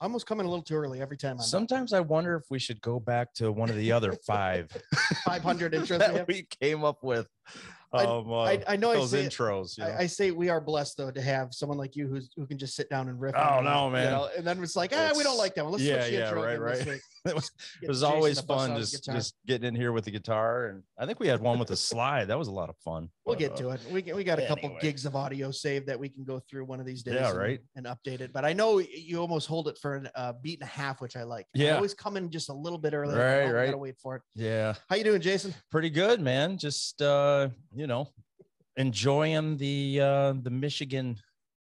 almost coming a little too early every time. Sometimes I wonder if we should go back to one of the other 500 intros that we came up with. I know those I say intros. I say we are blessed though to have someone like you who can just sit down and riff. Oh no, man! You know? And then it's like, we don't like that one. Let's switch the intro. Right. It was always fun just getting in here with the guitar, and I think we had one with a slide. That was a lot of fun. We'll get to it. We got a couple gigs of audio saved that we can go through one of these days. And update it. But I know you almost hold it for a beat and a half, which I like. Yeah, I always come in just a little bit early. Right. Gotta wait for it. Yeah. How you doing, Jason? Pretty good, man. Just enjoying the Michigan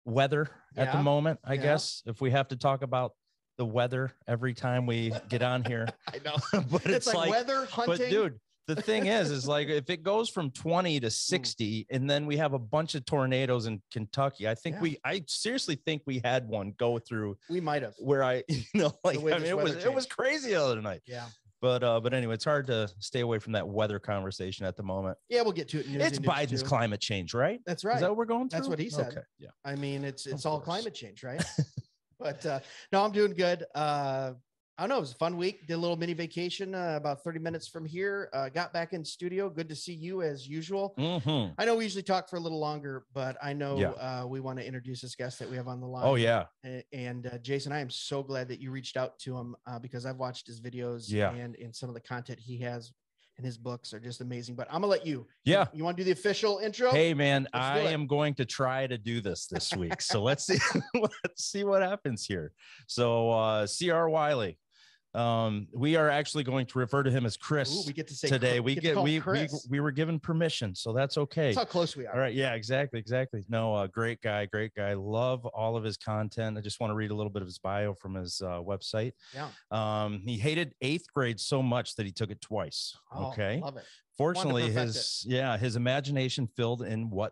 weather at the moment, I guess, if we have to talk about the weather every time we get on here. I know. But it's like weather hunting. But dude, the thing is like if it goes from 20 to 60 and then we have a bunch of tornadoes in Kentucky, I seriously think we had one go through. We might have. Where it was crazy the other night. Yeah. But anyway, it's hard to stay away from that weather conversation at the moment. Yeah, we'll get to it. It's Biden's climate change, right? That's right. Is that what we're going through? That's what he said. Okay. Yeah. I mean, it's all climate change, right? But no, I'm doing good. I don't know. It was a fun week. Did a little mini vacation about 30 minutes from here. Got back in studio. Good to see you as usual. Mm-hmm. I know we usually talk for a little longer, but I know we want to introduce this guest that we have on the line. Oh, yeah. And Jason, I am so glad that you reached out to him because I've watched his videos and some of the content he has. And his books are just amazing. But I'm gonna let you. Yeah. You want to do the official intro? Hey man, I am going to try to do this week. So let's see. Let's see what happens here. So C.R. Wiley. We are actually going to refer to him as Chris. Ooh, we get to say today. Chris. We were given permission, so that's okay. That's how close we are. All right. Yeah, exactly. No, great guy. Love all of his content. I just want to read a little bit of his bio from his website. Yeah. He hated 8th grade so much that he took it twice. Oh, okay. Love it. Fortunately, his imagination filled in what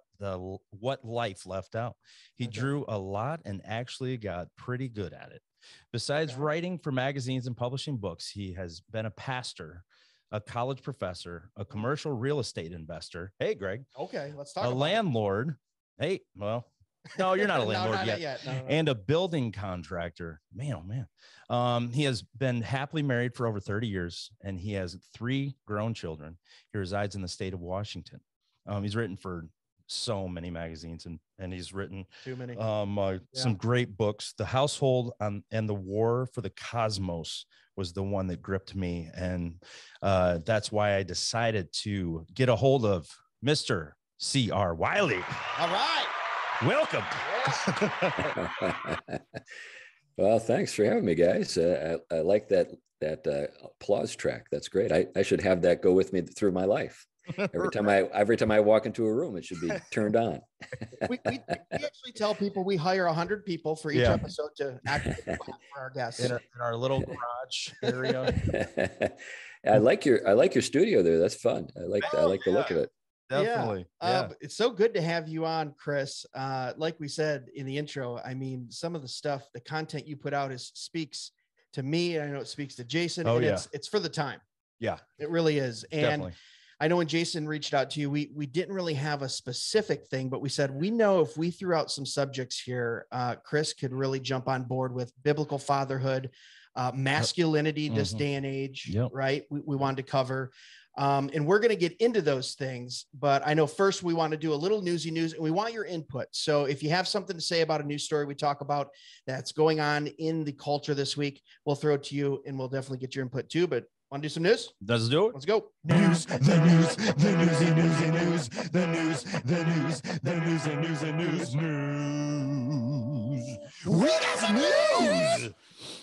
life left out. He drew a lot and actually got pretty good at it. Besides writing for magazines and publishing books, he has been a pastor, a college professor, a commercial real estate investor. Hey, Greg. Okay, let's talk. A landlord. Hey, well, no, you're not a landlord yet. No. And a building contractor. Man, oh man. He has been happily married for over 30 years, and he has 3 grown children. He resides in the state of Washington. He's written for so many magazines and he's written too many some great books. The Household and the War for the Cosmos was the one that gripped me, and that's why I decided to get a hold of Mr. C.R. Wiley. All right, welcome. Well, thanks for having me, guys. I like that applause track. That's great. I should have that go with me through my life. Every time I walk into a room, it should be turned on. we actually tell people we hire 100 people for each episode to activate for our guests in our little garage area. I like your studio there. That's fun. I like the look of it. Definitely. It's so good to have you on, Chris. Like we said in the intro, I mean, some of the stuff, the content you put out speaks to me. I know it speaks to Jason. It's for the time. Yeah, it really is. And definitely. I know when Jason reached out to you, we didn't really have a specific thing, but we said, we know if we threw out some subjects here, Chris could really jump on board with biblical fatherhood, masculinity, this day and age, right? We wanted to cover, and we're going to get into those things, but I know first we want to do a little newsy news and we want your input. So if you have something to say about a news story we talk about that's going on in the culture this week, we'll throw it to you and we'll definitely get your input too. But want to do some news? Let's do it. Let's go. News, the news, the newsy news, the news, the news, the news. We got some news.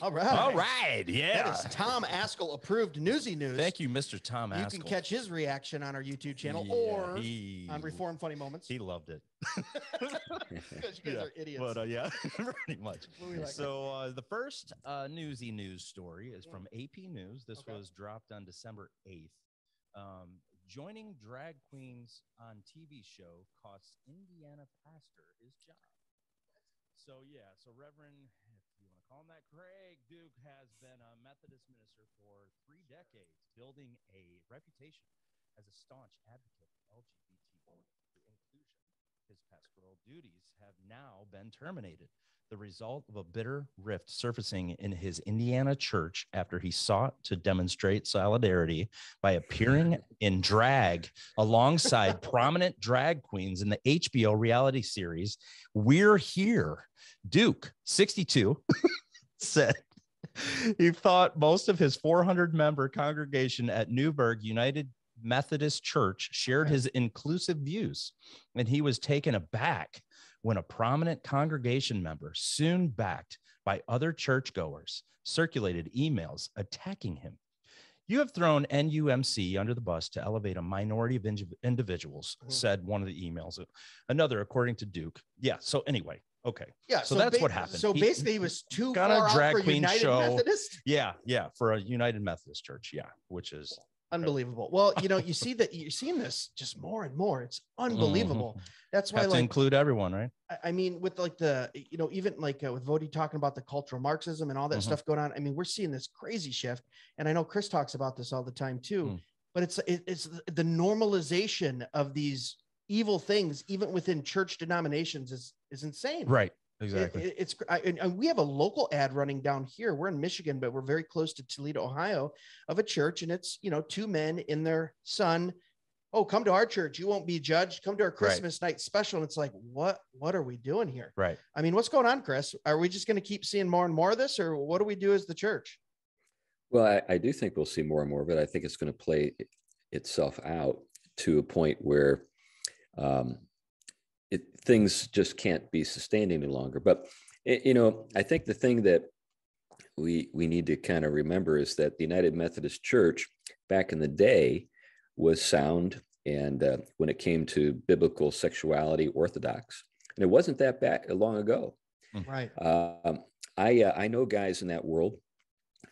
All right. Yeah. That is Tom Askell approved newsy news. Thank you, Mr. Tom Askell. You can catch his reaction on our YouTube channel or on Reform Funny Moments. He loved it. Because you guys are idiots. But pretty much. So the first newsy news story is from AP News. This was dropped on December 8th. Joining drag queens on TV show costs Indiana pastor his job. So Reverend, if you want to call him that, Craig Duke has been a Methodist minister for 3 decades, building a reputation as a staunch advocate for LGBT inclusion. his pastoral duties have now been terminated, the result of a bitter rift surfacing in his Indiana church after he sought to demonstrate solidarity by appearing in drag alongside prominent drag queens in the HBO reality series We're Here. Duke, 62, said he thought most of his 400-member congregation at Newburgh United Methodist Church shared his inclusive views, and he was taken aback when a prominent congregation member, soon backed by other churchgoers, circulated emails attacking him. You have thrown NUMC under the bus to elevate a minority of individuals, said one of the emails. Another, according to Duke. Yeah. So anyway, okay. Yeah. So that's what happened. So basically, he was too got far a drag out for queen United show. Methodist. Yeah. Yeah. For a United Methodist church. Yeah. Which is unbelievable. Well, you know, you see that you're seeing this just more and more. It's unbelievable. That's why, have to include everyone, right? I mean, with like the, you know, even like with Vody talking about the cultural Marxism and all that stuff going on. I mean, we're seeing this crazy shift. And I know Chris talks about this all the time too, but it's the normalization of these evil things, even within church denominations is insane. Right. Exactly. And we have a local ad running down here. We're in Michigan, but we're very close to Toledo, Ohio, of a church. And it's, you know, two men in their son. Oh, come to our church. You won't be judged. Come to our Christmas night special. And it's like, what are we doing here? Right. I mean, what's going on, Chris? Are we just going to keep seeing more and more of this, or what do we do as the church? Well, I do think we'll see more and more of it. I think it's going to play itself out to a point where things just can't be sustained any longer. But, you know, I think the thing that we need to kind of remember is that the United Methodist Church back in the day was sound, and when it came to biblical sexuality, orthodox, and it wasn't that long ago. Right. I know guys in that world.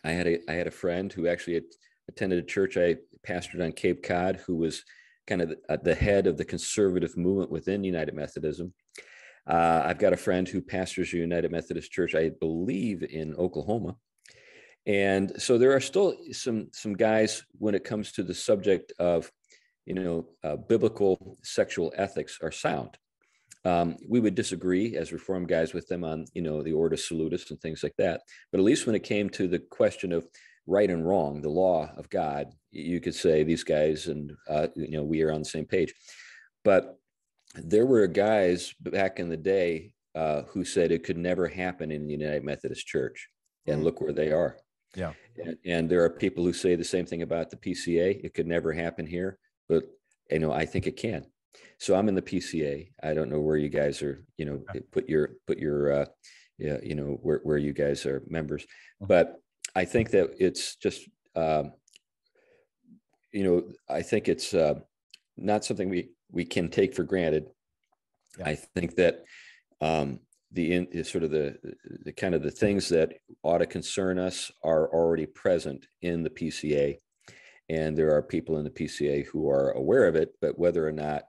I had a friend who actually attended a church I pastored on Cape Cod, who was kind of the head of the conservative movement within United Methodism. I've got a friend who pastors a United Methodist Church, I believe, in Oklahoma. And so there are still some guys when it comes to the subject of, you know, biblical sexual ethics are sound. We would disagree as Reformed guys with them on, you know, the Ordo Salutis and things like that. But at least when it came to the question of right and wrong, the law of God, you could say these guys and, you know, we are on the same page. But there were guys back in the day who said it could never happen in the United Methodist Church. And look where they are. Yeah. And there are people who say the same thing about the PCA. It could never happen here, but, you know, I think it can. So I'm in the PCA. I don't know where you guys are, you know, put your you know, where you guys are members, but I think that it's just, you know, I think it's not something we can take for granted. Yeah. I think that the sort of the kind of the things that ought to concern us are already present in the PCA, and there are people in the PCA who are aware of it, but whether or not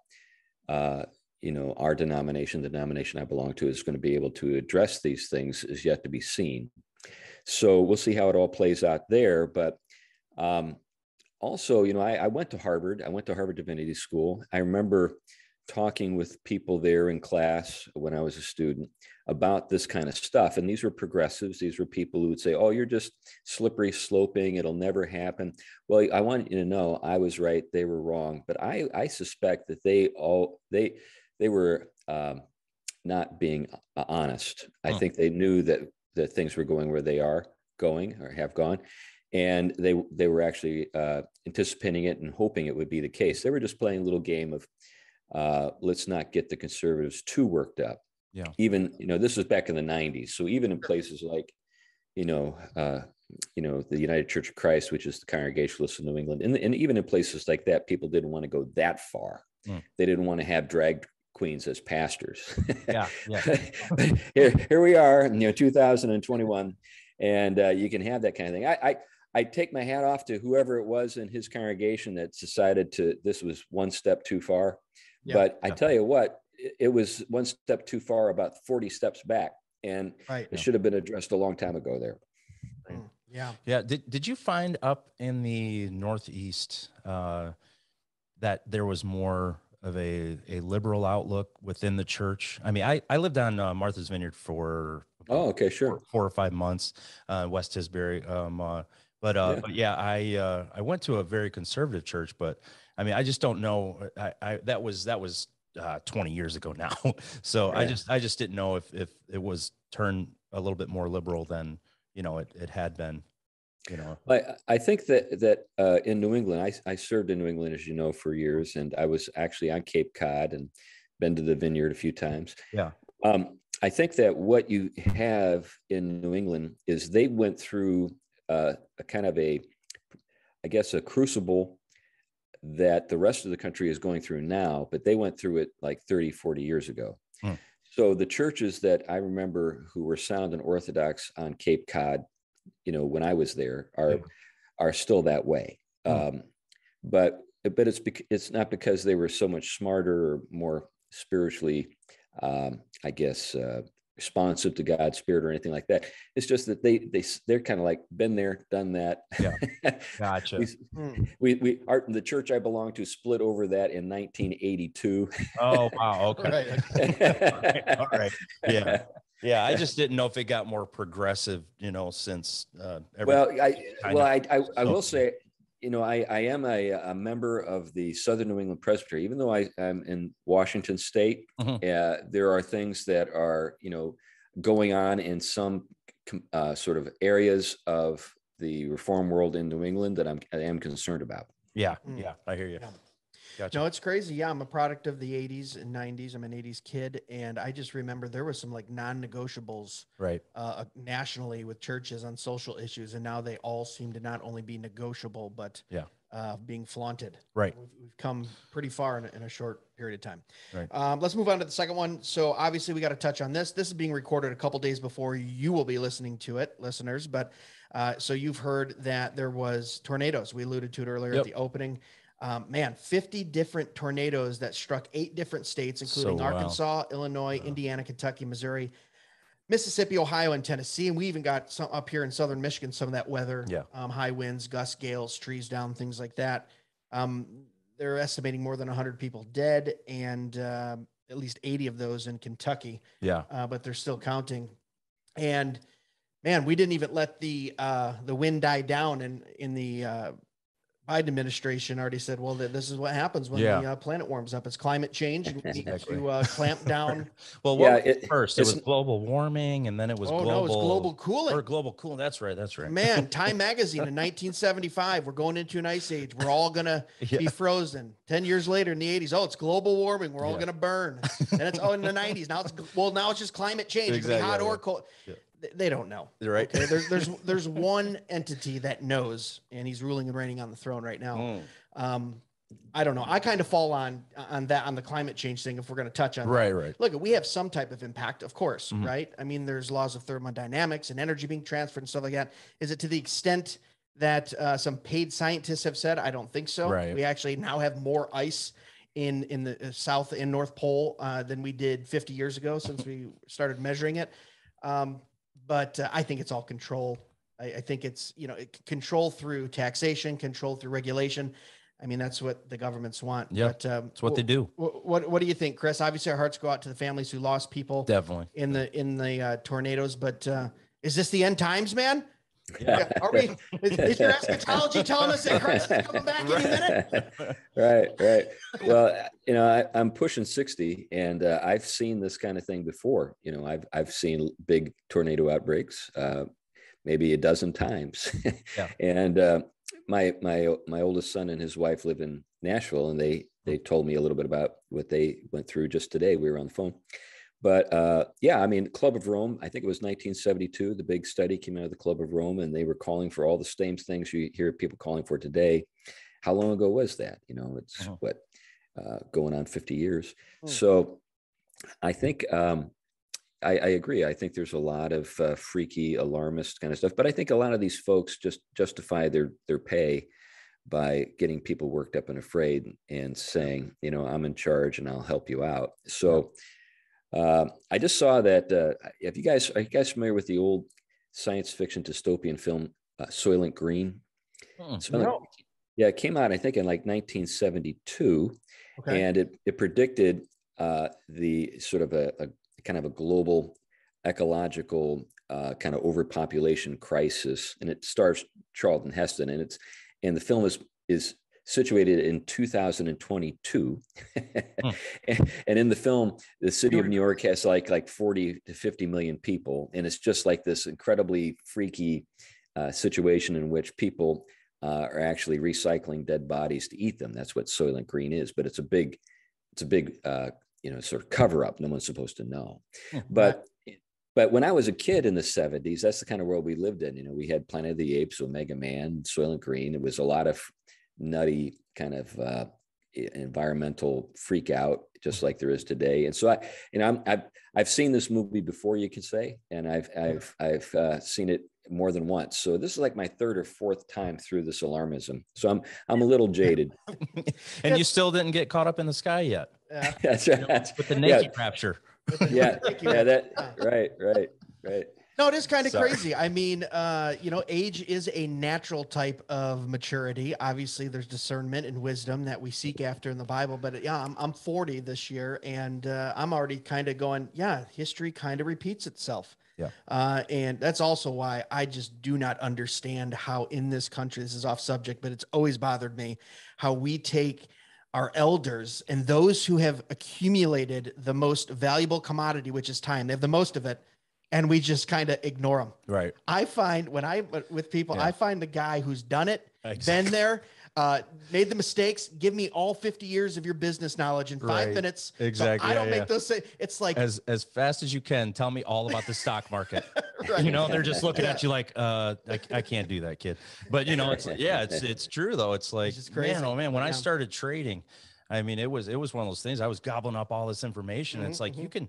you know, our denomination, the denomination I belong to, is going to be able to address these things is yet to be seen. So we'll see how it all plays out there. But also, you know, I went to Harvard. I went to Harvard Divinity School. I remember talking with people there in class when I was a student about this kind of stuff. And these were progressives. These were people who would say, oh, you're just slippery sloping. It'll never happen. Well, I want you to know I was right. They were wrong. But I suspect that they were not being honest. I think they knew that things were going where they are going or have gone. And they were actually anticipating it and hoping it would be the case. They were just playing a little game of let's not get the conservatives too worked up. Yeah. Even, you know, this was back in the 90s. So even in places like, you know, the United Church of Christ, which is the Congregationalists in New England, and even in places like that, people didn't want to go that far. They didn't want to have drag queens as pastors. Yeah. Here we are, you know, 2021, and you can have that kind of thing. I take my hat off to whoever it was in his congregation that decided this was one step too far. Yeah, but I tell you what, it was one step too far, about 40 steps back, and it should have been addressed a long time ago there. Yeah. Yeah. Did you find up in the Northeast that there was more a liberal outlook within the church. I mean, I lived on Martha's Vineyard for Oh, okay, sure. 4 or 5 months, West Tisbury. But yeah, I went to a very conservative church, but I mean, I just don't know. That was 20 years ago now. So Right. I just didn't know if it was turned a little bit more liberal than, it had been, I think that in New England, I served in New England, as you know, for years, and I was actually on Cape Cod and been to the vineyard a few times. Yeah. I think that what you have in New England is they went through a kind of I guess, a crucible that the rest of the country is going through now, but they went through it like 30, 40 years ago. Hmm. So the churches that I remember who were sound and orthodox on Cape Cod, when I was there, are still that way. But it's not because they were so much smarter or more spiritually, I guess, responsive to God's spirit or anything like that. It's just that they're kind of like been there, done that. Yeah. Gotcha. The church I belong to split over that in 1982. Oh, wow. Okay. Right. All right. Yeah. Yeah. I just didn't know if it got more progressive, since I will say, I am a member of the Southern New England Presbytery, even though I'm in Washington State. There are things that are, going on in some sort of areas of the reform world in New England that I am concerned about. Yeah. Yeah. I hear you. Yeah. Gotcha. No, it's crazy. Yeah, I'm a product of the 80s and 90s. I'm an 80s kid, and I just remember there was some like non-negotiables right nationally with churches on social issues, and now they all seem to not only be negotiable, but being flaunted. Right. We've come pretty far in a short period of time. Right. Let's move on to the second one. So obviously we got to touch on this. This is being recorded a couple days before you will be listening to it, listeners. But so you've heard that there was tornadoes. We alluded to it earlier at the opening. 50 different tornadoes that struck 8 different states, including Arkansas, Illinois, Indiana, Kentucky, Missouri, Mississippi, Ohio, and Tennessee. And we even got some up here in southern Michigan, some of that weather, high winds, gust, gales, trees down, things like that. They're estimating more than 100 people dead, and at least 80 of those in Kentucky. Yeah. But they're still counting. And man, we didn't even let the wind die down in the Biden administration already said, well, this is what happens when the planet warms up. It's climate change, and we need to clamp down. Well, first it was global warming, and then it was global cooling. Or global cooling. That's right. Man, Time Magazine in 1975, we're going into an ice age. We're all going to be frozen. 10 years later in the 80s, it's global warming. We're all going to burn. And it's in the 90s. Now it's just climate change. Exactly. It's hot or cold. Yeah. They don't know. Right. Okay? There's one entity that knows, and he's ruling and reigning on the throne right now. I don't know. I kind of fall on the climate change thing if we're going to touch on that. Right. Look, we have some type of impact, of course, right? I mean, there's laws of thermodynamics and energy being transferred and stuff like that. Is it to the extent that some paid scientists have said? I don't think so. Right. We actually now have more ice in the South and North Pole than we did 50 years ago since we started measuring it. But I think it's all control. I think it's, control through taxation, control through regulation. I mean, that's what the governments want. Yeah, that's what they do. What do you think, Chris? Obviously, our hearts go out to the families who lost people. Definitely in the tornadoes. But is this the end times, man? Yeah. Are we? Is your eschatology telling us that Christ is coming back any minute? Right. Well, I'm pushing 60, and I've seen this kind of thing before. I've seen big tornado outbreaks, maybe a dozen times. Yeah. And my oldest son and his wife live in Nashville, and they told me a little bit about what they went through just today. We were on the phone. But Club of Rome, I think it was 1972, the big study came out of the Club of Rome, and they were calling for all the same things you hear people calling for today. How long ago was that? It's going on 50 years. So I think I agree. I think there's a lot of freaky, alarmist kind of stuff, but I think a lot of these folks just justify their pay by getting people worked up and afraid and saying, I'm in charge and I'll help you out. So I just saw that. Are you guys familiar with the old science fiction dystopian film Soylent Green? No. Yeah, it came out, I think, in like 1972, Okay. and it predicted the sort of a kind of a global ecological kind of overpopulation crisis, and it stars Charlton Heston, and the film is situated in 2022, and in the film, the city of New York has like 40 to 50 million people, and it's just like this incredibly freaky situation in which people are actually recycling dead bodies to eat them. That's what Soylent Green is, but it's a big sort of cover up. No one's supposed to know. But when I was a kid in the 70s, that's the kind of world we lived in. We had Planet of the Apes, Omega Man, Soylent Green. It was a lot of nutty kind of environmental freak out, just like there is today. And so I've seen this movie before, you could say, and I've seen it more than once. So this is like my third or fourth time through this alarmism. So I'm a little jaded. And you still didn't get caught up in the sky yet. Yeah. That's right. With the naked rapture. Right. No, it is kind of crazy. I mean, age is a natural type of maturity. Obviously, there's discernment and wisdom that we seek after in the Bible. But yeah, I'm 40 this year, and I'm already kind of going, yeah, history kind of repeats itself. Yeah. And that's also why I just do not understand how in this country, this is off subject, but it's always bothered me, how we take our elders and those who have accumulated the most valuable commodity, which is time. They have the most of it, and we just kind of ignore them. Right. I find when I'm with people, I find the guy who's done it, exactly. been there, made the mistakes. Give me all 50 years of your business knowledge in 5 minutes. Exactly. So I don't make those. It's like as fast as you can. Tell me all about the stock market. Right. They're just looking at you like, I can't do that, kid. But it's true though. It's like, man, oh man, when I started trading, I mean, it was one of those things. I was gobbling up all this information. It's like, you can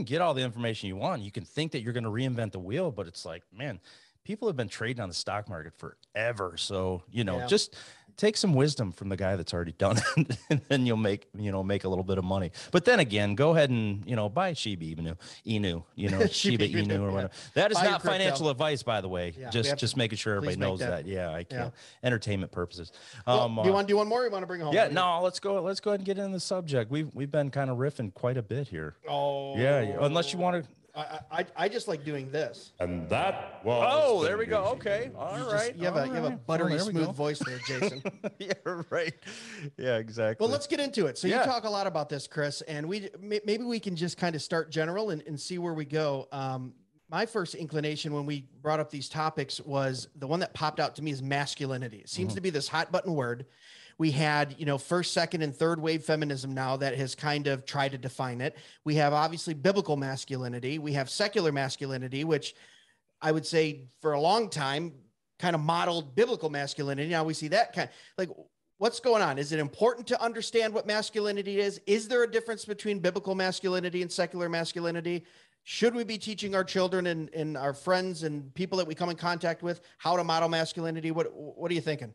get all the information you want. You can think that you're going to reinvent the wheel, but it's like, man, people have been trading on the stock market forever. So, just take some wisdom from the guy that's already done it, and then you'll make a little bit of money. But then again, go ahead and, buy Shiba Inu, Shiba Inu or whatever. That is not financial advice, by the way. Yeah, just making sure everybody knows that. Yeah, I can't. Entertainment purposes. Do you want to do one more? Or you want to bring it home? Yeah, no, let's go ahead and get into the subject. We've been kind of riffing quite a bit here. Oh. Yeah, unless you want to. I just like doing this. And that was. Oh, there we go. Okay. All right. You have a buttery smooth voice there, Jason. Yeah, right. Yeah, exactly. Well, let's get into it. So you talk a lot about this, Chris, and maybe we can just kind of start general and see where we go. My first inclination when we brought up these topics was the one that popped out to me is masculinity. It seems to be this hot button word. We had, first, second, and third wave feminism now that has kind of tried to define it. We have obviously biblical masculinity. We have secular masculinity, which I would say for a long time kind of modeled biblical masculinity. Now we see that kind of like, what's going on? Is it important to understand what masculinity is? Is there a difference between biblical masculinity and secular masculinity? Should we be teaching our children and our friends and people that we come in contact with how to model masculinity? What are you thinking?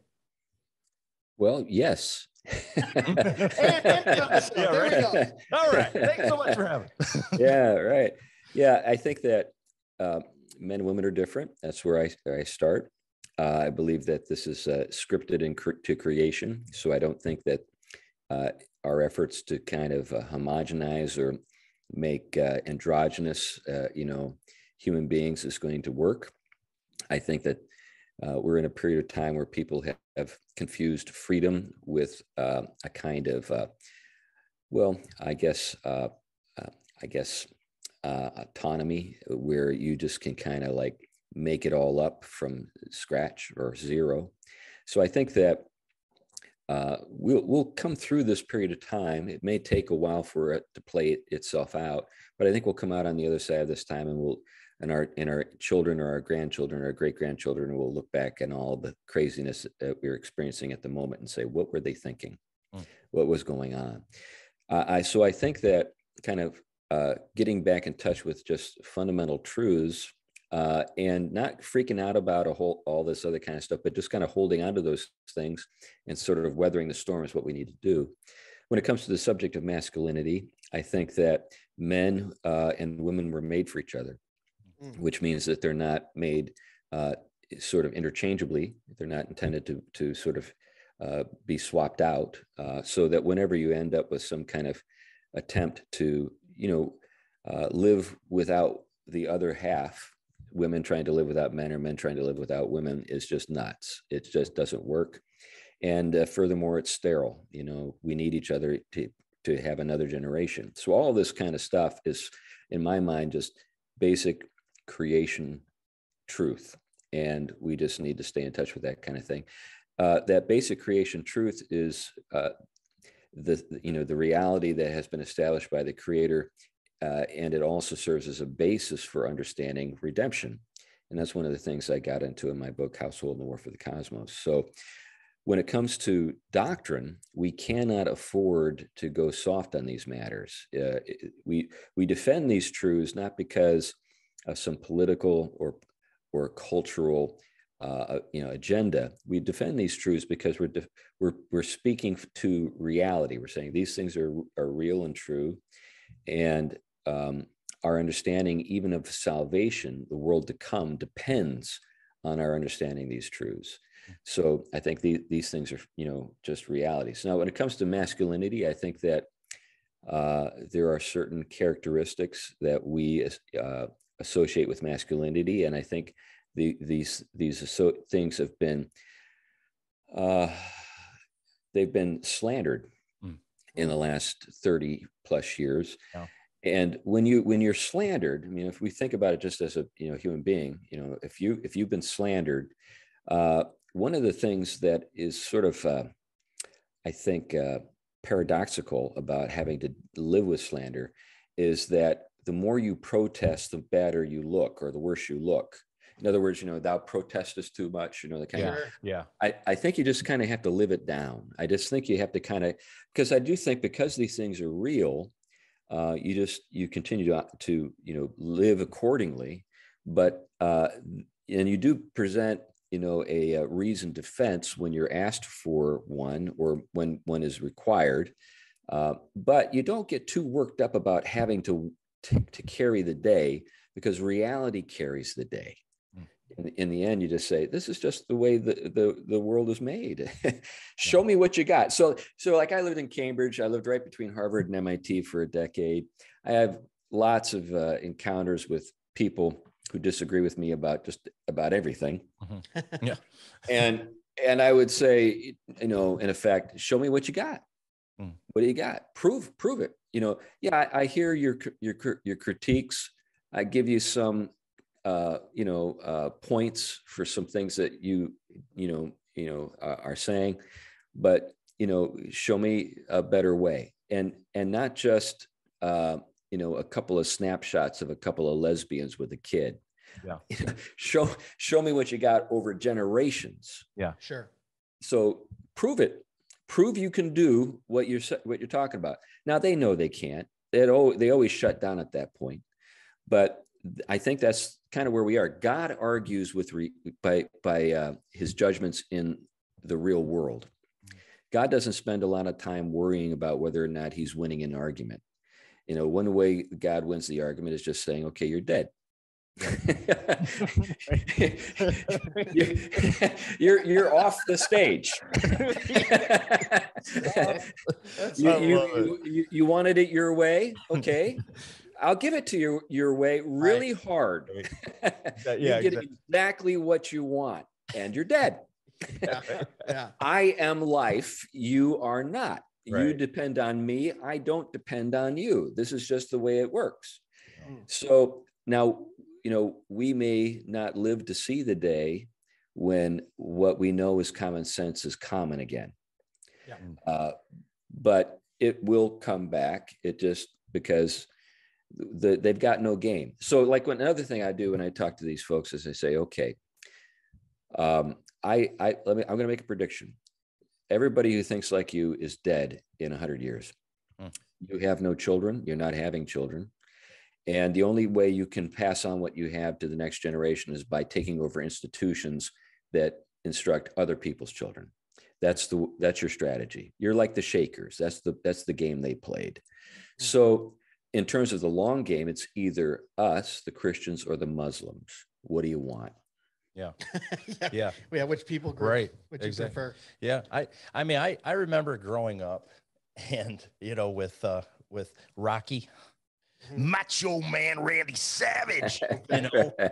Well, yes. There we go. All right. Thanks so much for having. Yeah, right. Yeah, I think that men and women are different. That's where I start. I believe that this is scripted to creation. So I don't think that our efforts to kind of homogenize or make androgynous, human beings is going to work. I think that we're in a period of time where people have confused freedom with a kind of, autonomy, where you just can kind of like make it all up from scratch or zero. So I think that we'll come through this period of time. It may take a while for it to play itself out, but I think we'll come out on the other side of this time, and our children or our grandchildren or our great-grandchildren will look back on all the craziness that we're experiencing at the moment and say, what were they thinking? What was going on? So I think that kind of getting back in touch with just fundamental truths and not freaking out about all this other kind of stuff, but just kind of holding on to those things and sort of weathering the storm is what we need to do. When it comes to the subject of masculinity, I think that men and women were made for each other, which means that they're not made sort of interchangeably. They're not intended to sort of be swapped out, so that whenever you end up with some kind of attempt to, live without the other half, women trying to live without men or men trying to live without women, is just nuts. It just doesn't work. And furthermore, it's sterile. We need each other to have another generation. So all this kind of stuff is, in my mind, just basic creation truth. And we just need to stay in touch with that kind of thing. That basic creation truth is the reality that has been established by the Creator, and it also serves as a basis for understanding redemption. And that's one of the things I got into in my book, Household and the War for the Cosmos. So when it comes to doctrine, we cannot afford to go soft on these matters. We defend these truths not because of some political or cultural agenda. We defend these truths because we're speaking to reality. We're saying these things are real and true, and our understanding even of salvation, the world to come, depends on our understanding these truths. So I think these things are, just realities. Now, when it comes to masculinity, I think that there are certain characteristics that we associate with masculinity, and I think these things have been they've been slandered in the last 30 plus years. Yeah. And when you're slandered, if we think about it just as a human being, if you've been slandered, one of the things that is sort of I think paradoxical about having to live with slander is that the more you protest, the better you look, or the worse you look. In other words, thou protestest too much, the kind of, yeah. I think you just kind of have to live it down. I just think you have to kind of, because I do think because these things are real, you continue to live accordingly, but, and you do present, a reasoned defense when you're asked for one, or when one is required, but you don't get too worked up about having to carry the day, because reality carries the day. In the end, you just say, this is just the way the world is made. Show me what you got. So like, I lived in Cambridge. I lived right between Harvard and MIT for a decade. I have lots of encounters with people who disagree with me about everything. Mm-hmm. Yeah. And I would say, in effect, show me what you got. What do you got? Prove it. I hear your critiques. I give you some points for some things that you are saying, but show me a better way, and not just a couple of snapshots of a couple of lesbians with a kid. Yeah. Show me what you got over generations. Yeah, sure. So prove it. Prove you can do what you're talking about. Now, they know they can't. They always shut down at that point, but I think that's kind of where we are. God argues by his judgments in the real world. God doesn't spend a lot of time worrying about whether or not he's winning an argument. One way God wins the argument is just saying, okay, you're dead. you're off the stage. You wanted it your way. Okay. I'll give it to your way really hard. You get exactly what you want, and you're dead. Yeah. I am life. You are not. Right. You depend on me. I don't depend on you. This is just the way it works. So now, we may not live to see the day when what we know as common sense is common again. Yeah. But it will come back. It just because they've got no game. So like another thing I do when I talk to these folks is I say, okay, I'm going to make a prediction. Everybody who thinks like you is dead in 100 years. You have no children. You're not having children. And the only way you can pass on what you have to the next generation is by taking over institutions that instruct other people's children. That's your strategy. You're like the Shakers. That's the game they played. So in terms of the long game, it's either us, the Christians, or the Muslims. What do you want? Yeah. Yeah. Yeah. Which people group, Right. which Exactly. you prefer. Yeah. I mean, I remember growing up and, with Rocky, Macho Man Randy Savage,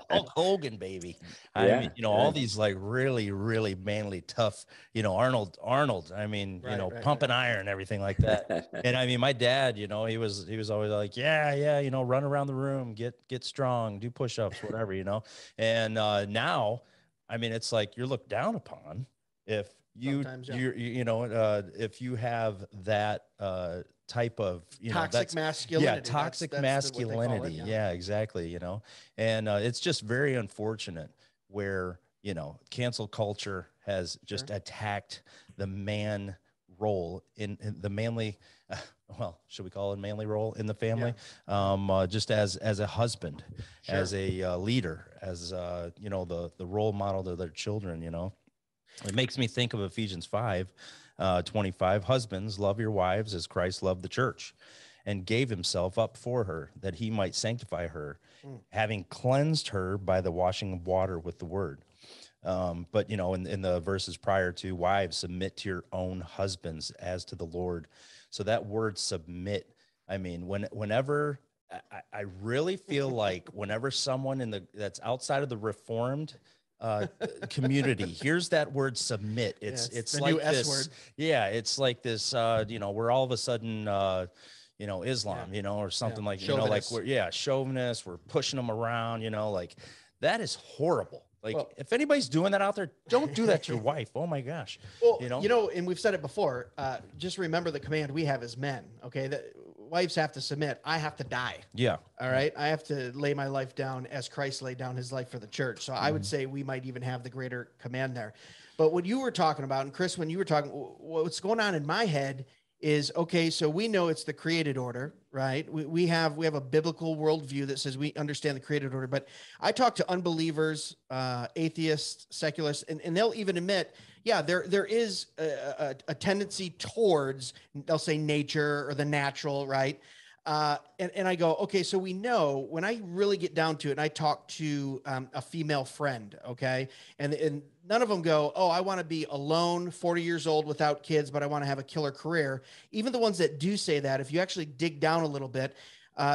Hulk Hogan, baby. I Yeah, mean, all these like really, really manly, tough, Arnold. I mean, Right. pumping iron, everything like that. And I mean, my dad, he was always like, yeah, run around the room, get strong, do push-ups, whatever, And now, I mean, it's like you're looked down upon if Sometimes, yeah. if you have that type of Toxic masculinity. Toxic That's masculinity. yeah. Yeah, exactly. And it's just very unfortunate where cancel culture has just attacked the man role in the manly well, should we call it manly role in the family? Just as a husband, as a leader, as the role model to their children. It makes me think of Ephesians 5:25. Husbands, love your wives as Christ loved the church and gave himself up for her, that he might sanctify her, having cleansed her by the washing of water with the word. But in the verses prior to, wives, submit to your own husbands as to the Lord. So that word submit, I mean, whenever I really feel like whenever someone that's outside of the Reformed community here's that word submit, it's the like new S this word. Yeah, it's like this we're all of a sudden Islam, or something like like we're chauvinists, we're pushing them around, like that is horrible. Like, if anybody's doing that out there, don't do that to your wife. Oh my gosh. Well, and we've said it before, just remember the command we have as men, okay? That wives have to submit. I have to die. Yeah. All right. I have to lay my life down as Christ laid down his life for the church. So I would say we might even have the greater command there. But what you were talking about, and Chris, when you were talking, what's going on in my head is, okay, so we know it's the created order, right? We have a biblical worldview that says we understand the created order. But I talk to unbelievers, atheists, secularists, and they'll even admit, there is a tendency towards, they'll say, nature or the natural, right? And I go, okay, so we know, when I really get down to it, and I talk to a female friend, okay, and none of them go, oh, I want to be alone, 40 years old, without kids, but I want to have a killer career. Even the ones that do say that, if you actually dig down a little bit,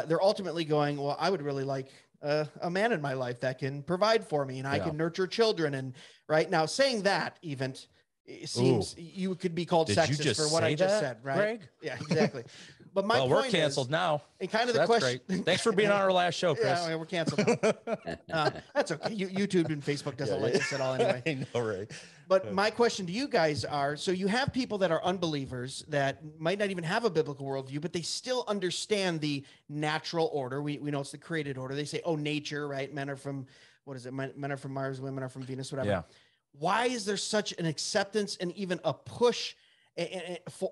they're ultimately going, well, I would really like a man in my life that can provide for me, and I can nurture children. And right now, saying that even, it seems you could be called sexist for what I just said, right? Greg? Yeah, exactly. But my point we're canceled now. And kind of So the that's question. great. Thanks for being on our last show, Chris. Yeah, we're canceled now. That's okay. YouTube and Facebook doesn't like us at all anyway. I know, right? But my question to you guys are, so you have people that are unbelievers that might not even have a biblical worldview, but they still understand the natural order. We know it's the created order. They say, oh, nature, right? Men are from, what is it? Men are from Mars, women are from Venus, whatever. Yeah. Why is there such an acceptance and even a push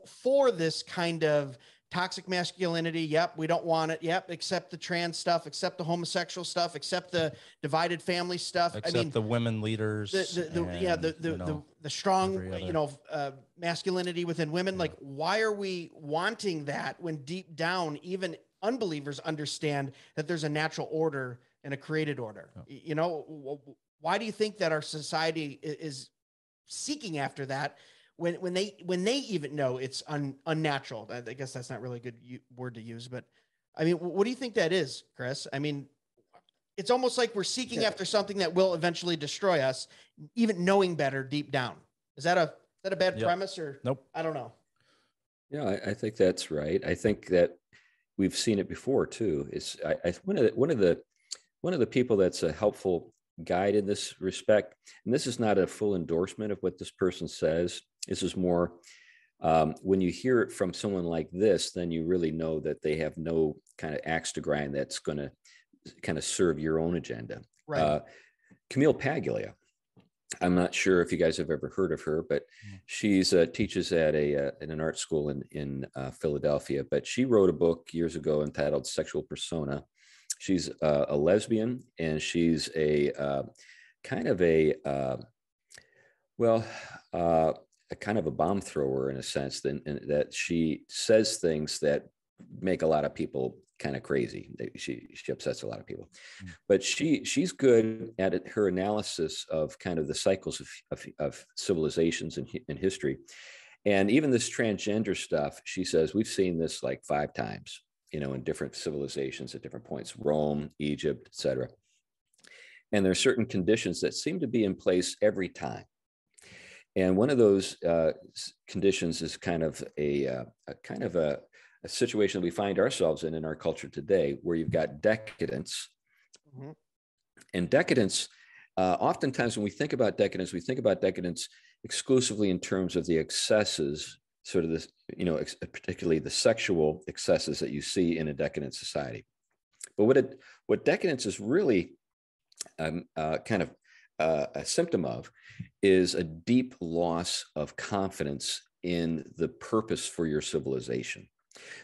for this kind of toxic masculinity? Yep, we don't want it. Yep, accept the trans stuff, accept the homosexual stuff, accept the divided family stuff. Except the women leaders. The strong, masculinity within women. Like, why are we wanting that when deep down, even unbelievers understand that there's a natural order and a created order? Why do you think that our society is seeking after that when they even know it's unnatural? I guess that's not really a good word to use, but I mean, what do you think that is, Chris? I mean, it's almost like we're seeking after something that will eventually destroy us, even knowing better deep down. Is that a bad premise, or nope? I don't know. Yeah, I think that's right. I think that we've seen it before too. It's one of the people that's a helpful guide in this respect, and this is not a full endorsement of what this person says. This is more when you hear it from someone like this, then you really know that they have no kind of axe to grind that's going to kind of serve your own agenda. Right. Camille Paglia. I'm not sure if you guys have ever heard of her, but she's teaches at in an art school in Philadelphia. But she wrote a book years ago entitled Sexual Persona. She's a lesbian, and she's a kind of a kind of a bomb thrower in a sense, that she says things that make a lot of people kind of crazy. She upsets a lot of people, but she's good at it, her analysis of kind of the cycles of civilizations and history. And even this transgender stuff, she says, we've seen this like 5 times, in different civilizations at different points, Rome, Egypt, etc. And there are certain conditions that seem to be in place every time. And one of those conditions is kind of a situation that we find ourselves in our culture today, where you've got decadence. Mm-hmm. And decadence, oftentimes when we think about decadence exclusively in terms of the excesses, sort of this, particularly the sexual excesses that you see in a decadent society. But what decadence is really kind of a symptom of is a deep loss of confidence in the purpose for your civilization.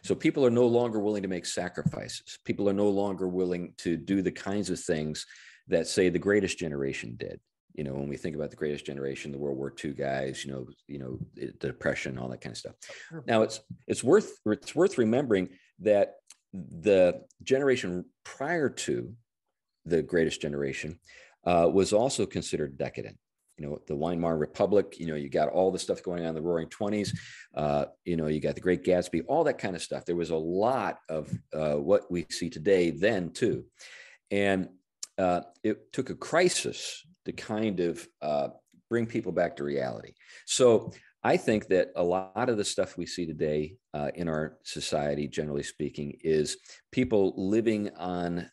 So people are no longer willing to make sacrifices. People are no longer willing to do the kinds of things that, say, the greatest generation did. When we think about the greatest generation, the World War II guys, the Depression, all that kind of stuff. Now, it's worth remembering that the generation prior to the greatest generation was also considered decadent. The Weimar Republic, you got all the stuff going on in the Roaring 20s, you got the Great Gatsby, all that kind of stuff. There was a lot of what we see today then too. And it took a crisis to kind of bring people back to reality. So I think that a lot of the stuff we see today in our society, generally speaking, is people living on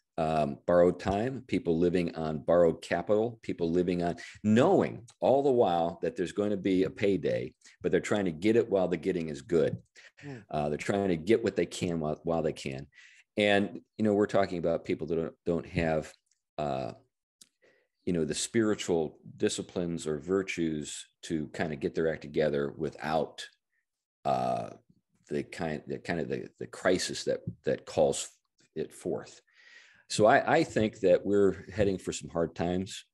borrowed time, people living on borrowed capital, people living on knowing all the while that there's going to be a payday, but they're trying to get it while the getting is good. They're trying to get what they can while they can. And, we're talking about people that don't have, the spiritual disciplines or virtues to kind of get their act together without the crisis that calls it forth. So I think that we're heading for some hard times,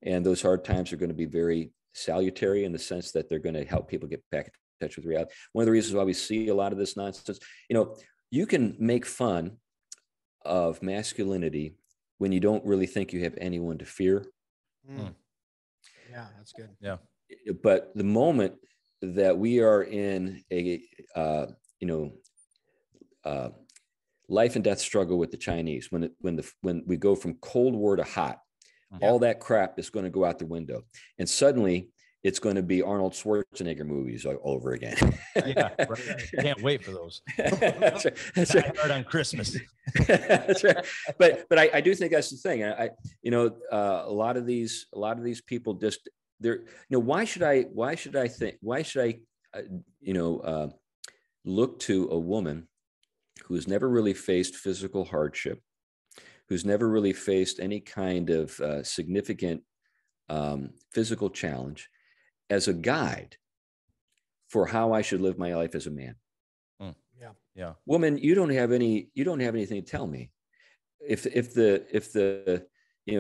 and those hard times are going to be very salutary in the sense that they're going to help people get back in touch with reality. One of the reasons why we see a lot of this nonsense, you can make fun of masculinity when you don't really think you have anyone to fear. Yeah, that's good. Yeah. But the moment that we are in a, life and death struggle with the Chinese, when we go from Cold War to hot, all that crap is going to go out the window, and suddenly it's going to be Arnold Schwarzenegger movies all over again. Yeah, right. Can't wait for those. That's right. That's right. Hard on Christmas. That's right. But I do think that's the thing. A lot of these people just why should I look to a woman who's never really faced physical hardship, who's never really faced any kind of significant physical challenge, as a guide for how I should live my life as a man? Yeah. Woman, you don't have anything to tell me. If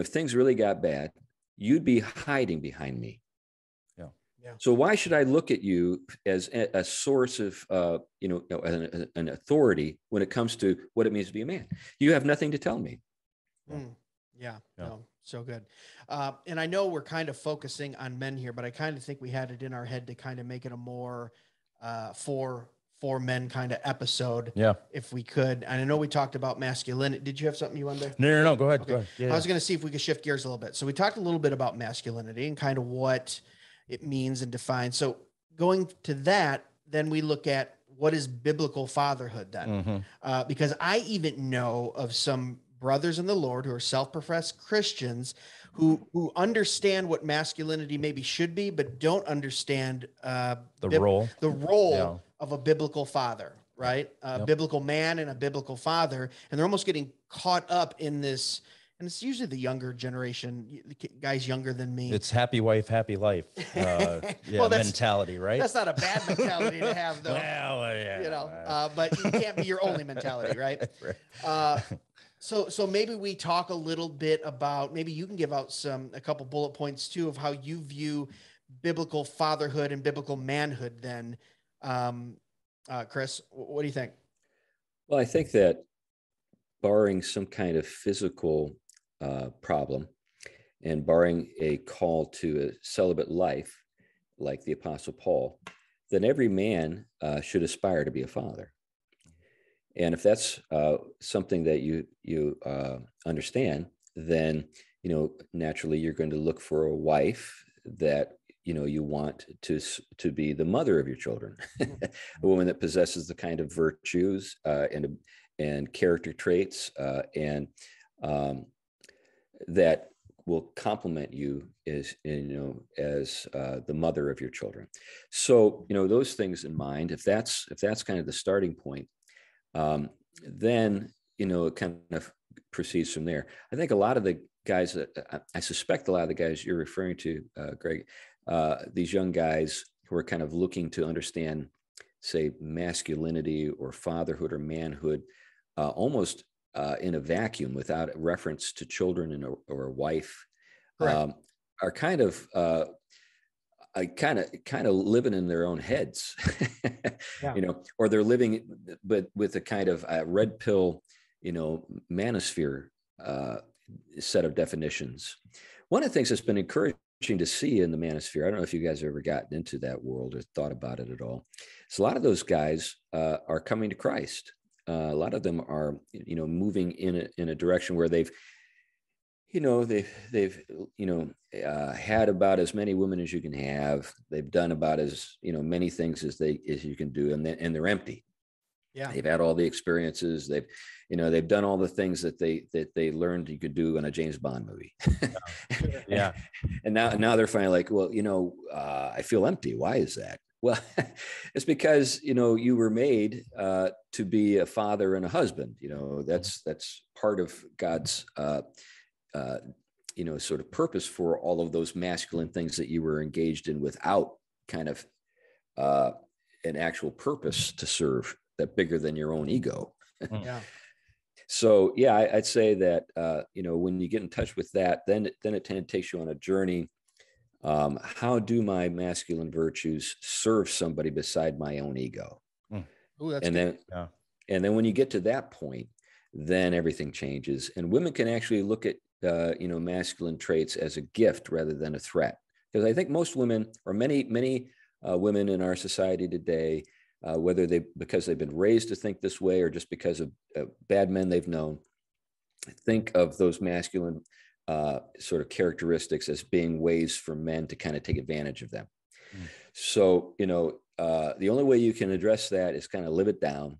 things really got bad, you'd be hiding behind me. Yeah. So why should I look at you as a source of, an authority when it comes to what it means to be a man? You have nothing to tell me. Yeah. No, so good. And I know we're kind of focusing on men here, but I kind of think we had it in our head to kind of make it a more for men kind of episode. Yeah. If we could. And I know we talked about masculinity. Did you have something you wanted to? No. Go ahead. Okay. Go ahead. Yeah. I was going to see if we could shift gears a little bit. So we talked a little bit about masculinity and kind of what it means and defines. So going to that, then we look at what is biblical fatherhood then, because I even know of some brothers in the Lord who are self-professed Christians who understand what masculinity maybe should be, but don't understand the role of a biblical father, right? Biblical man and a biblical father. And they're almost getting caught up in this. And it's usually the younger generation, guys younger than me. It's happy wife, happy life. Mentality, right? That's not a bad mentality to have, though. Well, yeah. But it can't be your only mentality, right? Right. So maybe we talk a little bit about, maybe you can give out a couple bullet points too of how you view biblical fatherhood and biblical manhood then. Chris, what do you think? Well, I think that barring some kind of physical problem and barring a call to a celibate life, like the Apostle Paul, then every man should aspire to be a father. And if that's something that you understand, then, naturally you're going to look for a wife that, you want to be the mother of your children, a woman that possesses the kind of virtues and character traits and that will complement you as the mother of your children. So, those things in mind, if that's kind of the starting point, then, it kind of proceeds from there. I think a lot of the guys I suspect a lot of the guys you're referring to, Greg, these young guys who are kind of looking to understand, say, masculinity or fatherhood or manhood, almost in a vacuum without reference to children or a wife, are kind of living in their own heads, or they're living, but with a kind of red pill, manosphere set of definitions. One of the things that's been encouraging to see in the manosphere, I don't know if you guys have ever gotten into that world or thought about it at all, is a lot of those guys are coming to Christ. A lot of them are, moving in a direction where they've had about as many women as you can have. They've done about as many things as you can do, and they're empty. Yeah, they've had all the experiences. They've done all the things that they learned you could do in a James Bond movie. Yeah, and now they're finally like, well, I feel empty. Why is that? Well, it's because, you were made to be a father and a husband. That's part of God's, sort of purpose for all of those masculine things that you were engaged in without kind of an actual purpose to serve that bigger than your own ego. Yeah. So, yeah, I'd say that, when you get in touch with that, then it kind of takes you on a journey. How do my masculine virtues serve somebody beside my own ego? Ooh, that's and good. then when you get to that point, then everything changes, and women can actually look at masculine traits as a gift rather than a threat. Because I think most women, or many women in our society today, whether because they've been raised to think this way or just because of bad men they've known, think of those masculine sort of characteristics as being ways for men to kind of take advantage of them. So, the only way you can address that is kind of live it down,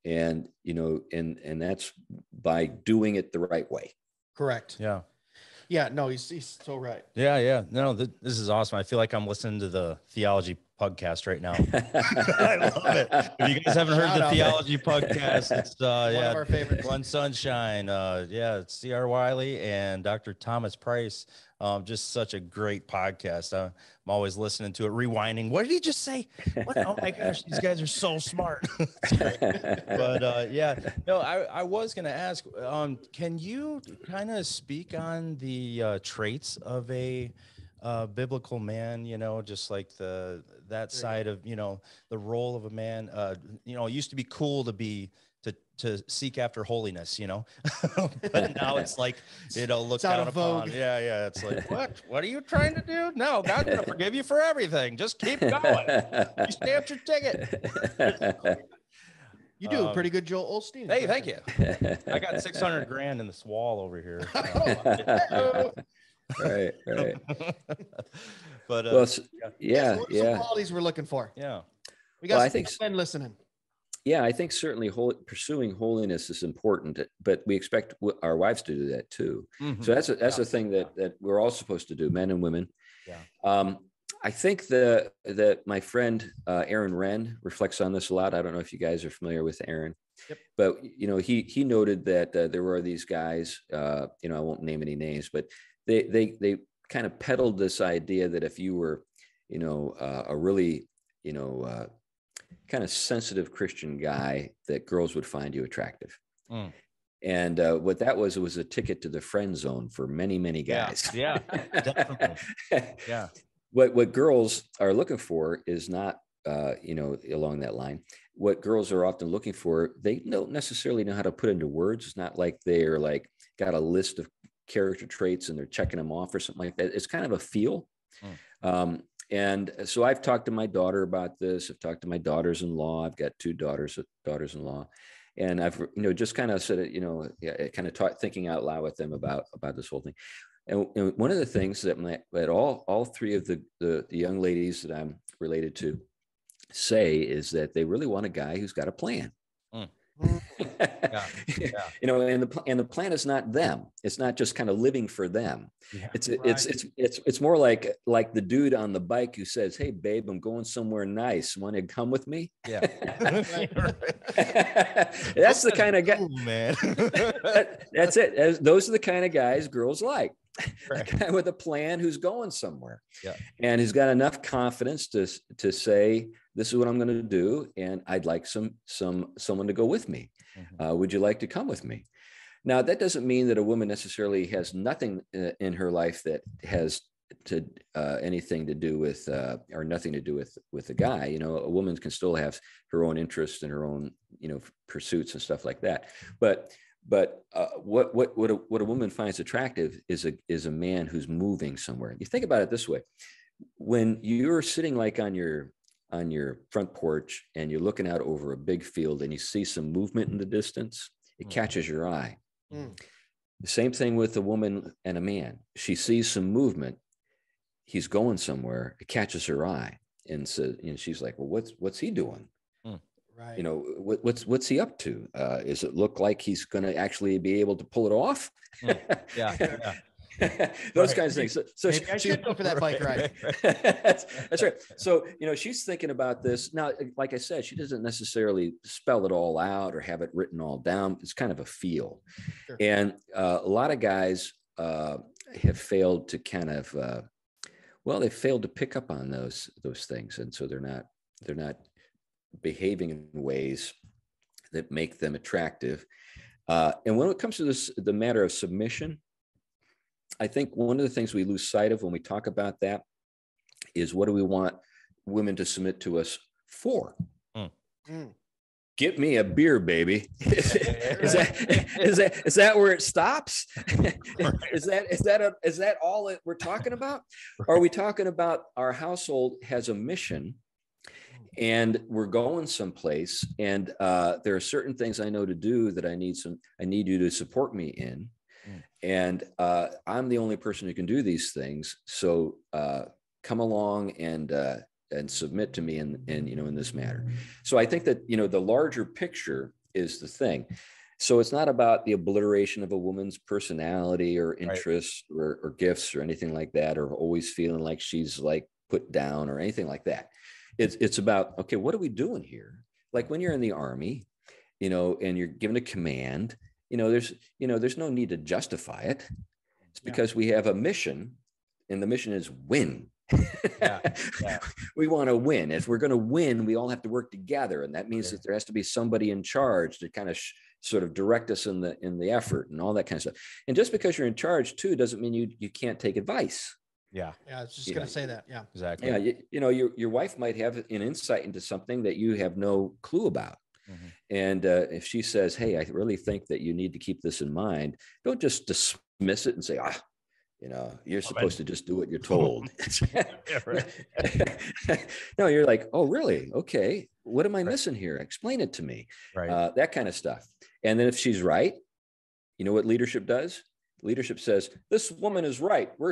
and that's by doing it the right way. Correct. Yeah. Yeah. No, he's so right. Yeah. No, this is awesome. I feel like I'm listening to the Theology Pugcast right now. I love it. If you guys haven't heard the Theology Pugcast, it's one of our favorites. One Sunshine. It's C.R. Wiley and Dr. Thomas Price. Just such a great podcast. I'm always listening to it, rewinding. What did he just say? What? Oh my gosh, these guys are so smart. But I was going to ask, can you kind of speak on the traits of a biblical man, just like that side of, the role of a man, it used to be cool to seek after holiness, but now it's like, look down upon. Yeah. It's like, what are you trying to do? No, God's going to forgive you for everything. Just keep going. You stamped your ticket. You do a pretty good Joel Osteen. Hey, thank you. I got $600,000 in this wall over here. Right. But some qualities we're looking for. Yeah, we got men listening. Yeah, I think certainly pursuing holiness is important, but we expect our wives to do that too. Mm-hmm. So that's a thing that we're all supposed to do, men and women. Yeah. I think that my friend Aaron Wren reflects on this a lot. I don't know if you guys are familiar with Aaron. Yep. But he noted that there were these guys. I won't name any names, but they kind of peddled this idea that if you were, a really, kind of sensitive Christian guy, that girls would find you attractive. Mm. And what that was, it was a ticket to the friend zone for many, many guys. Yeah, definitely. Yeah. What girls are looking for is not along that line. What girls are often looking for, they don't necessarily know how to put into words. It's not like they're like got a list of character traits and they're checking them off or something like that. It's kind of a feel. And so I've talked to my daughter about this. I've talked to my daughters-in-law. I've got 2 daughters-in-law. And I've, just kind of said it, kind of thinking out loud with them about this whole thing. And one of the things that all 3 of the young ladies that I'm related to say is that they really want a guy who's got a plan. And the plan is not them. It's not just kind of living for them. It's more like the dude on the bike who says, "Hey babe, I'm going somewhere nice. Want to come with me?" Yeah. That's the kind of guy, man. That's it. Those are the kind of guys girls like. A guy with a plan who's going somewhere, and who's got enough confidence to say, "This is what I'm going to do, and I'd like someone to go with me. Would you like to come with me?" Now, that doesn't mean that a woman necessarily has nothing in her life that has anything to do with or nothing to do with a guy. A woman can still have her own interests and her own pursuits and stuff like that. But what a woman finds attractive is a man who's moving somewhere. You think about it this way: when you're sitting like on your front porch and you're looking out over a big field and you see some movement in the distance, it catches your eye. The same thing with a woman and a man. She sees some movement. He's going somewhere. It catches her eye, and so she's like, "Well, what's he doing? Right. What's he up to? Does it look like he's going to actually be able to pull it off?" Those kinds of things. So maybe I should go for that bike ride. That's right. So, she's thinking about this. Now, like I said, she doesn't necessarily spell it all out or have it written all down. It's kind of a feel. Sure. And a lot of guys have failed to kind of, they failed to pick up on those things. And so they're not behaving in ways that make them attractive. And when it comes to the matter of submission, I think one of the things we lose sight of when we talk about that is, what do we want women to submit to us for? Get me a beer, baby. Is that where it stops? Is that all that we're talking about? Or are we talking about our household has a mission and we're going someplace, and there are certain things I know to do that I need you to support me in. And I'm the only person who can do these things. So come along and submit to me in this matter. So I think that, the larger picture is the thing. So it's not about the obliteration of a woman's personality or interests or gifts or anything like that, or always feeling like she's like put down or anything like that. It's about, okay, what are we doing here? Like when you're in the Army, and you're given a command, there's no need to justify it. It's because we have a mission, and the mission is win. We want to win. If we're going to win, we all have to work together. And that means that there has to be somebody in charge to kind of sort of direct us in the effort and all that kind of stuff. And just because you're in charge too, doesn't mean you can't take advice. Yeah. I was just going to say that. Yeah, exactly. Yeah. Your wife might have an insight into something that you have no clue about. And if she says, "Hey, I really think that you need to keep this in mind," don't just dismiss it and say, you're supposed to just do what you're told. No, you're like, "Oh, really? Okay. What am I missing here? Explain it to me." Right. That kind of stuff. And then if she's right, you know what leadership does? Leadership says, "This woman is right. We're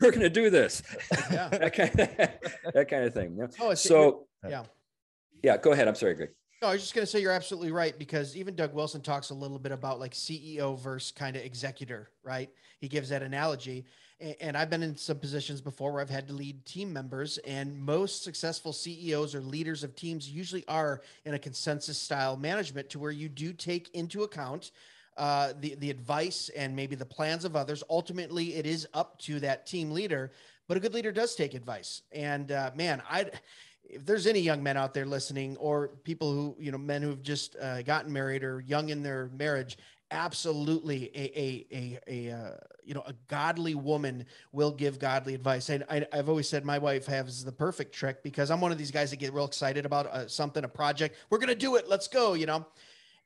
we're going to do this." Yeah. that kind of thing. Yeah. Yeah, go ahead. I'm sorry, Greg. No, I was just going to say you're absolutely right, because even Doug Wilson talks a little bit about like CEO versus kind of executor, right? He gives that analogy. And I've been in some positions before where I've had to lead team members, and most successful CEOs or leaders of teams usually are in a consensus style management, to where you do take into account the advice and maybe the plans of others. Ultimately, it is up to that team leader, but a good leader does take advice. And if there's any young men out there listening, or people who, men who've just gotten married or young in their marriage, absolutely a godly woman will give godly advice. And I've always said my wife has the perfect trick, because I'm one of these guys that get real excited about something, a project. We're going to do it. Let's go,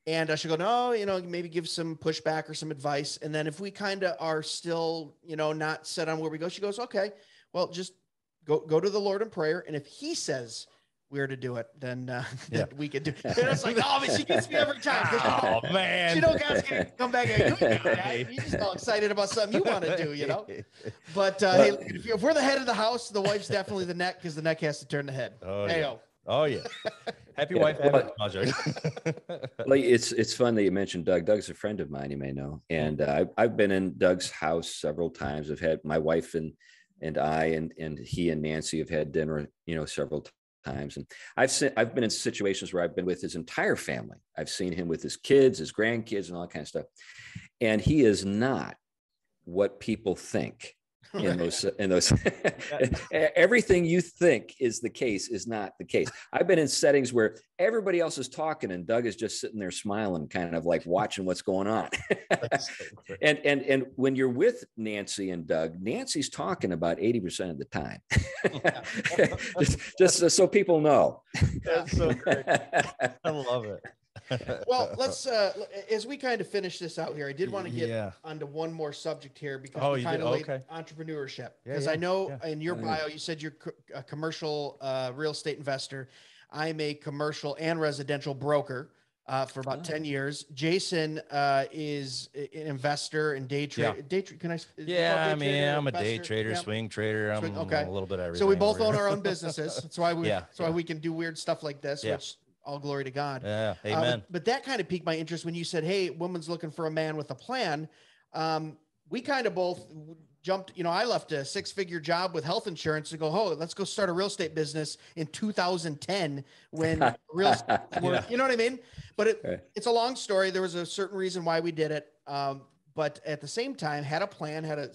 And she'll go, no, maybe give some pushback or some advice. And then if we kind of are still, not set on where we go, she goes, okay, well, just go to the Lord in prayer. And if he says we're to do it, then we can do it. And it's like, oh, but she gets me every time. Oh, man. She God's going to come back and go, you just all excited about something you want to do, But hey, if we're the head of the house, the wife's definitely the neck, because the neck has to turn the head. Oh, Hey-o. Oh yeah. Happy wife project. Like it's fun that you mentioned Doug. Doug's a friend of mine, you may know, and I've been in Doug's house several times. I've had my wife and I and he and Nancy have had dinner, several times, and I've been in situations where I've been with his entire family. I've seen him with his kids, his grandkids, and all that kind of stuff, and he is not what people think. In those everything you think is the case is not the case. I've been in settings where everybody else is talking and Doug is just sitting there smiling, kind of like watching what's going on. and when you're with Nancy and Doug, Nancy's talking about 80% of the time. just so people know. That's so great. I love it. Well, let's as we kind of finish this out here, I did want to get onto one more subject here, because we kind of laid entrepreneurship, because I know in your bio you said you're a commercial real estate investor. I'm a commercial and residential broker for about 10 years. Jason is an investor and day trader. Can I? I'm a day trader, swing trader. I'm a little bit of everything. So we both own our own businesses. That's why we can do weird stuff like this, which all glory to God. Yeah. Amen. But that kind of piqued my interest when you said, hey, woman's looking for a man with a plan. We kind of both jumped, I left a 6-figure job with health insurance to go, let's go start a real estate business in 2010 when real estate you know what I mean? But it's a long story. There was a certain reason why we did it. But at the same time, had a plan, had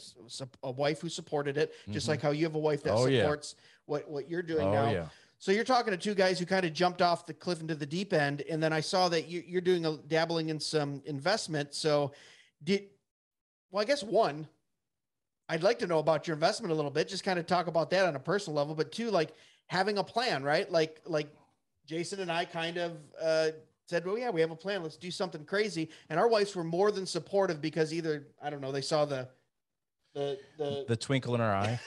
a wife who supported it, just like how you have a wife that supports what you're doing now. Yeah. So you're talking to two guys who kind of jumped off the cliff into the deep end. And then I saw that you're doing dabbling in some investment. So I guess one, I'd like to know about your investment a little bit, just kind of talk about that on a personal level, but two, like having a plan, right? Like Jason and I kind of, said, well, yeah, we have a plan. Let's do something crazy. And our wives were more than supportive, because either, I don't know, they saw the twinkle in our eye.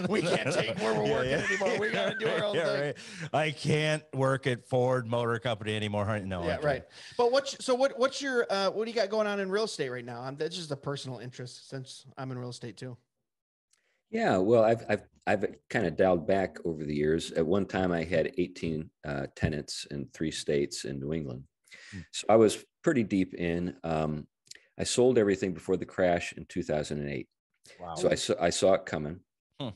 We can't take where we're working anymore. We got to do our own thing. Right. I can't work at Ford Motor Company anymore. No. Yeah, right. But what's your what do you got going on in real estate right now? That's just a personal interest, since I'm in real estate too. Yeah, well, I've kind of dialed back over the years. At one time, I had 18 tenants in 3 states in New England, so I was pretty deep in. I sold everything before the crash in 2008. Wow. So I saw it coming. Yeah.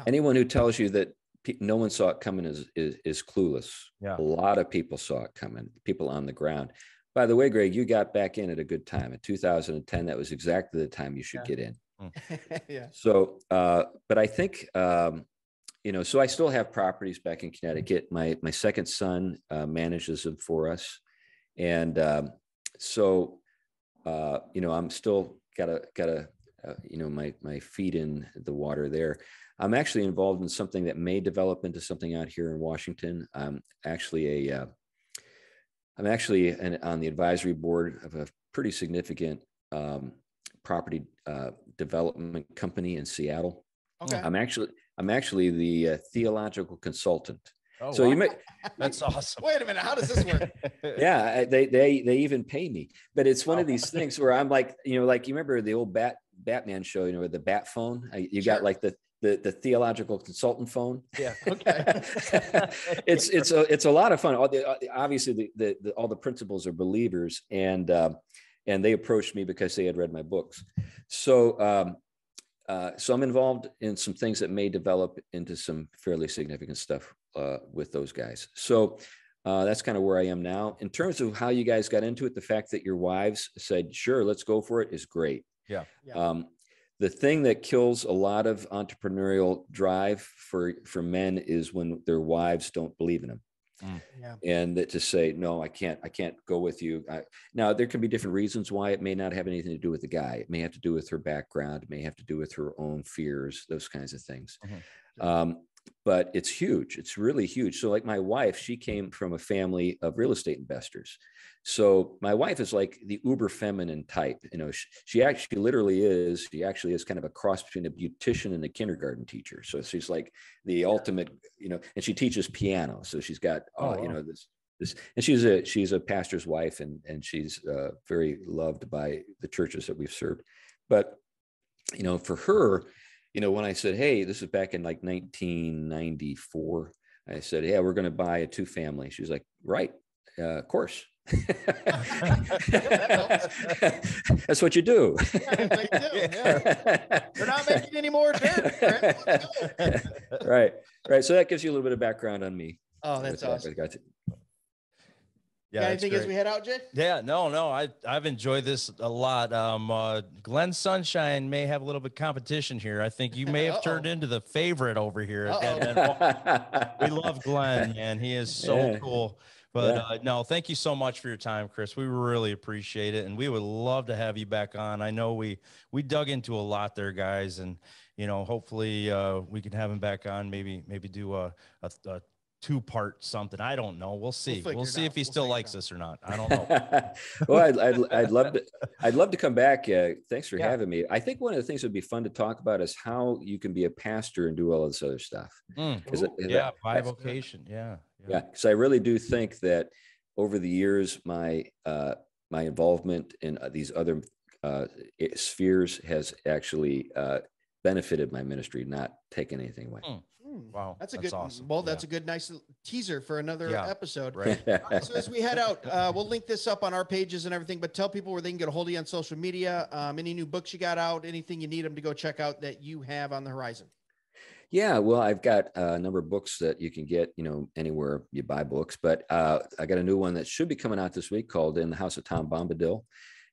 Anyone who tells you that no one saw it coming is clueless. Yeah. A lot of people saw it coming, people on the ground. By the way, Greg, you got back in at a good time. In 2010, that was exactly the time you should get in. Yeah. So, but I think, so I still have properties back in Connecticut. My second son manages them for us. And I'm still gotta my feet in the water there. I'm actually involved in something that may develop into something out here in Washington. I'm actually on the advisory board of a pretty significant property development company in Seattle. Okay. I'm actually the theological consultant. Oh, so wow. That's awesome. Wait a minute. How does this work? Yeah, they even pay me, but it's one of these things where I'm like, like you remember the old Batman show, with the bat phone, you got like the theological consultant phone. Yeah. Okay. it's a lot of fun. Obviously all the principals are believers, and they approached me because they had read my books. So I'm involved in some things that may develop into some fairly significant stuff with those guys. So that's kind of where I am now. In terms of how you guys got into it, the fact that your wives said, sure, let's go for it, is great. Yeah. The thing that kills a lot of entrepreneurial drive for men is when their wives don't believe in them. Yeah. And that to say, no, I can't go with you. Now there can be different reasons why. It may not have anything to do with the guy. It may have to do with her background. It may have to do with her own fears, those kinds of things. But it's huge. It's really huge. So like my wife, she came from a family of real estate investors. So my wife is like the uber feminine type. She actually is kind of a cross between a beautician and a kindergarten teacher. So she's like the ultimate, and she teaches piano. So she's got, this, and she's a pastor's wife, and she's very loved by the churches that we've served. But, for her, when I said, hey, this is back in like 1994, I said, yeah, we're going to buy a 2-family. She was like, right, of course. That's what you do. We're not making any more dirt. Right. So that gives you a little bit of background on me. Oh, that's awesome. Yeah, anything as we head out, Jay? Yeah, no, I've enjoyed this a lot. Glenn Sunshine may have a little bit of competition here. I think you may have turned into the favorite over here. We love Glenn, and he is so cool. But no, thank you so much for your time, Chris. We really appreciate it, and we would love to have you back on. I know we dug into a lot there, guys, and hopefully we can have him back on. Maybe do a 2-part something. I don't know. We'll see. We'll see if he still likes us or not. I don't know. Well, I'd love to come back. Thanks for having me. I think one of the things that would be fun to talk about is how you can be a pastor and do all this other stuff. Bivocation. Yeah. Because I really do think that over the years, my involvement in these other spheres has actually benefited my ministry, not taken anything away. Wow, that's good. Awesome. Well, that's a good, nice teaser for another episode. Right. So as we head out, we'll link this up on our pages and everything. But tell people where they can get a hold of you on social media. Any new books you got out? Anything you need them to go check out that you have on the horizon? Yeah, well, I've got a number of books that you can get, anywhere you buy books. But I got a new one that should be coming out this week called In the House of Tom Bombadil,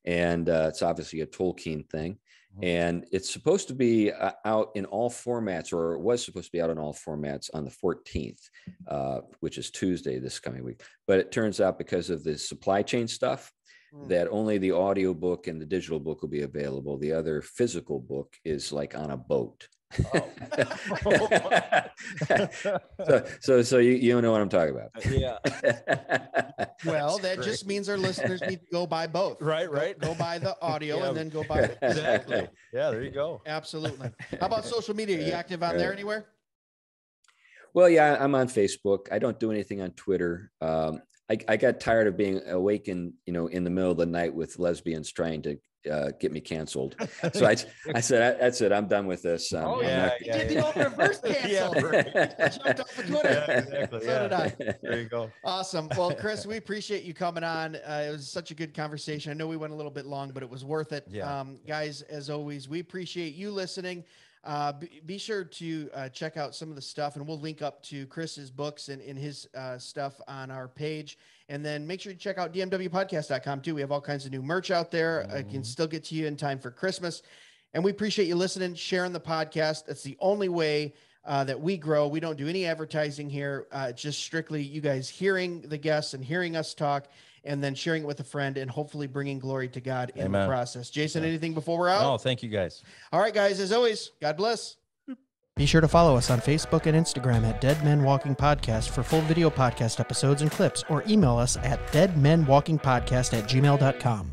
and it's obviously a Tolkien thing. And it's supposed to be out in all formats, or it was supposed to be out in all formats on the 14th, which is Tuesday this coming week. But it turns out because of the supply chain stuff, that only the audio book and the digital book will be available. The other physical book is like on a boat. So you know what I'm talking about. Yeah. Well, that just means our listeners need to go buy both. Right. Go buy the audio and then go buy it. Exactly. Yeah, there you go. Absolutely. How about social media? Are you active on there anywhere? Well, yeah, I'm on Facebook. I don't do anything on Twitter. I got tired of being awakened, in the middle of the night with lesbians trying to get me canceled. So I said, that's it. I'm done with this. You did the old reverse cancel. Jumped off of Twitter. Yeah, exactly. So did I. There you go. Awesome. Well, Chris, we appreciate you coming on. It was such a good conversation. I know we went a little bit long, but it was worth it. Yeah. Guys, as always, we appreciate you listening. Be sure to check out some of the stuff, and we'll link up to Chris's books and his stuff on our page. And then make sure you check out dmwpodcast.com too. We have all kinds of new merch out there. I can still get to you in time for Christmas. And we appreciate you listening, sharing the podcast. That's the only way that we grow. We don't do any advertising here. Just strictly you guys hearing the guests and hearing us talk, and then sharing it with a friend, and hopefully bringing glory to God in the process. Jason, anything before we're out? No, thank you guys. All right, guys, as always, God bless. Be sure to follow us on Facebook and Instagram at Dead Men Walking Podcast for full video podcast episodes and clips, or email us at deadmenwalkingpodcast@gmail.com.